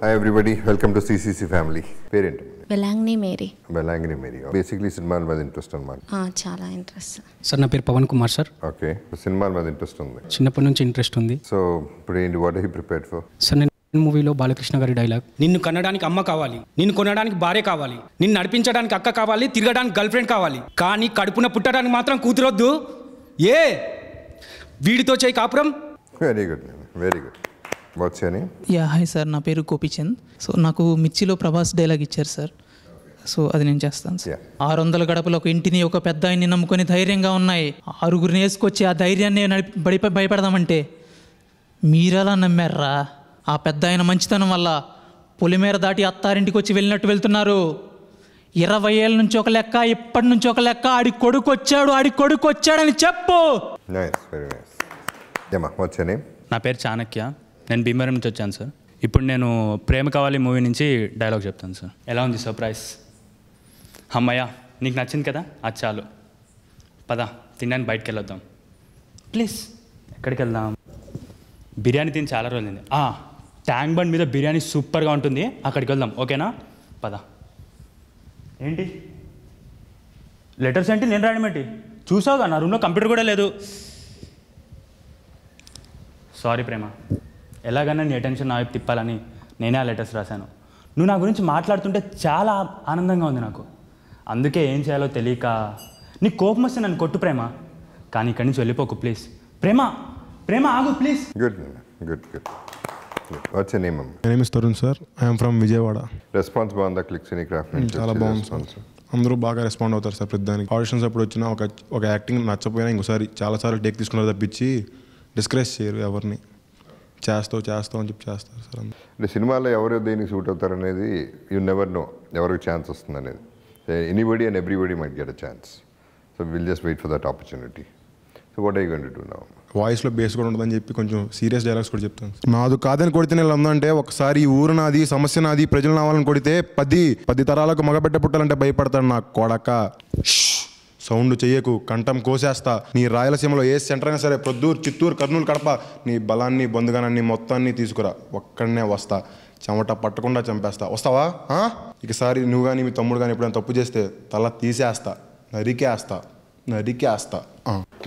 Hi everybody, welcome to CCC family. పేరేంటి? బెలాంగ్ని Mary. బెలాంగిని Mary. Basically సినిమాల మీద ఇంట్రెస్ట్ అన్నమాట. చాలా ఇంట్రెస్ట్ సార్. నా పేరు పవన్ కుమార్ సార్. ఓకే, సినిమాల మీద ఇంట్రెస్ట్ ఉంది. చిన్నప్పటి నుంచి ఇంట్రెస్ట్ ఉంది. సో ఇప్పుడు ఏంటి, what are you prepared for? Sir, నేను మూవీలో బాలకృష్ణ గారి డైలాగ్, నిన్ను కనడానికి అమ్మ కావాలి, నిన్ను కొనడానికి భార్య కావాలి, నిన్ను నడిపించడానికి అక్క కావాలి, తిరగడానికి గర్ల్ ఫ్రెండ్ కావాలి, కానీ కడుపున పుట్టడానికి మాత్రం కూతురొద్దు. ఏ వీడితో చేయి కాపురం. Very good, very good. What's your name? Yeah hi sir, నా పేరు గోపీచంద్. సో నాకు మిర్చిలో ప్రభాస్ డైలాగ్ ఇచ్చారు సార్. సో అది నేను చేస్తాను సార్. 600 గడపలు ఒక ఇంటిని, ఒక పెద్ద ఆయన్ని నమ్ముకొని ధైర్యంగా ఉన్నాయి. 6గురిని వేసుకొచ్చి ఆ ధైర్యాన్ని భయపడదామంటే మీరలా నమ్మారా? ఆ పెద్ద ఆయన మంచితనం వల్ల పొలిమేర దాటి అత్తారింటికి వచ్చి వెళ్ళినట్టు వెళ్తున్నారు. 20 ఏళ్ళ నుంచి ఒక లెక్క, ఇప్పటి నుంచి ఒక లెక్క. ఆడి కొడుకు వచ్చాడని చెప్పు. Nice, very nice. ఏమా, వాట్స్ యువర్ నేమ్? నా పేరు చాణక్య. నేను భీమవరం నుంచి వచ్చాను సార్. ఇప్పుడు నేను ప్రేమ కావాలి మూవీ నుంచి డైలాగ్ చెప్తాను సార్. ఎలా ఉంది సర్ప్రైజ్? అమ్మయ్య, నీకు నచ్చింది కదా, అది చాలు. పద తినడానికి బయటకు వెళ్ళొద్దాం ప్లీజ్. ఎక్కడికి వెళ్దాం? బిర్యానీ తిని చాలా రోజులైంది. ట్యాంక్ బండ్ మీద బిర్యానీ సూపర్గా ఉంటుంది, అక్కడికి వెళ్దాం. ఓకేనా? పద. ఏంటి లెటర్స్ ఏంటి? నేను రాయడం ఏంటి? చూసావుగా, నా రూమ్లో కంప్యూటర్ కూడా లేదు. సారీ ప్రేమ, ఎలాగైనా నీ అటెన్షన్ నా వైపు తిప్పాలని నేనే ఆ లెటర్స్ రాశాను. నువ్వు నా గురించి మాట్లాడుతుంటే చాలా ఆనందంగా ఉంది నాకు. అందుకే ఏం చేయాలో తెలియక, నీ కోపం వస్తే నన్ను కొట్టు ప్రేమ, కానీ ఇక్కడి నుంచి వెళ్ళిపోకు ప్లీజ్. ప్రేమ ఆగు please. Good good good. What's your name? My name is Tarun sir. I'm from Vijayawada. Response బాగుందా క్లిక్ సినీ క్రాఫ్ట్? చాలా బాగుంది సార్. అందరూ బాగా రెస్పాండ్ అవుతారు సార్. ప్రతిదానికి ఆడిషన్స్ అప్పుడు వచ్చినా ఒక యాక్టింగ్ నచ్చపోయినా ఇంకోసారి చాలాసార్లు టేక్ తీసుకున్నారు తప్పించి డిస్కరేజ్ చేయరు ఎవరిని. చేస్తావు అని చెప్పి చేస్తారు సార్. అంటే సినిమాలో ఎవరు దేనికి సూట్ అవుతారు అనేది యూ నెవర్ నో, ఎవరికి ఛాన్స్ వస్తుంది అనేది. Anybody and everybody might get a chance. So will just wait for that opportunity. So what are you going to do now? వాయిస్లో బేస్ కూడా ఉంటుందని చెప్పి కొంచెం సీరియస్ డైలాగ్స్ కూడా చెప్తాను. నాది కాదని కొడితే నేను ఉందంటే, ఒకసారి ఈ ఊరు నాది, సమస్య నాది, ప్రజలు నావాలని కొడితే 10 తరాలకు మగబిడ్డ పుట్టాలంటే భయపడతాడు నా కొడక. సౌండ్ చెయ్యకు, కంఠం కోసేస్తా. నీ రాయలసీమలో ఏ సెంటర్ అయినా సరే, ప్రొద్దూరు, చిత్తూరు, కర్నూలు, కడప, నీ బలాన్ని, బొందుగానాన్ని మొత్తాన్ని తీసుకురా. ఒక్కడనే వస్తా, చెమట పట్టకుండా చంపేస్తా. వస్తావా? ఇకసారి నువ్వు కానీ మీ తమ్ముడు కానీ ఎప్పుడైనా తప్పు చేస్తే తల తీసేస్తా, నరికేస్తా.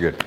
గుడ్.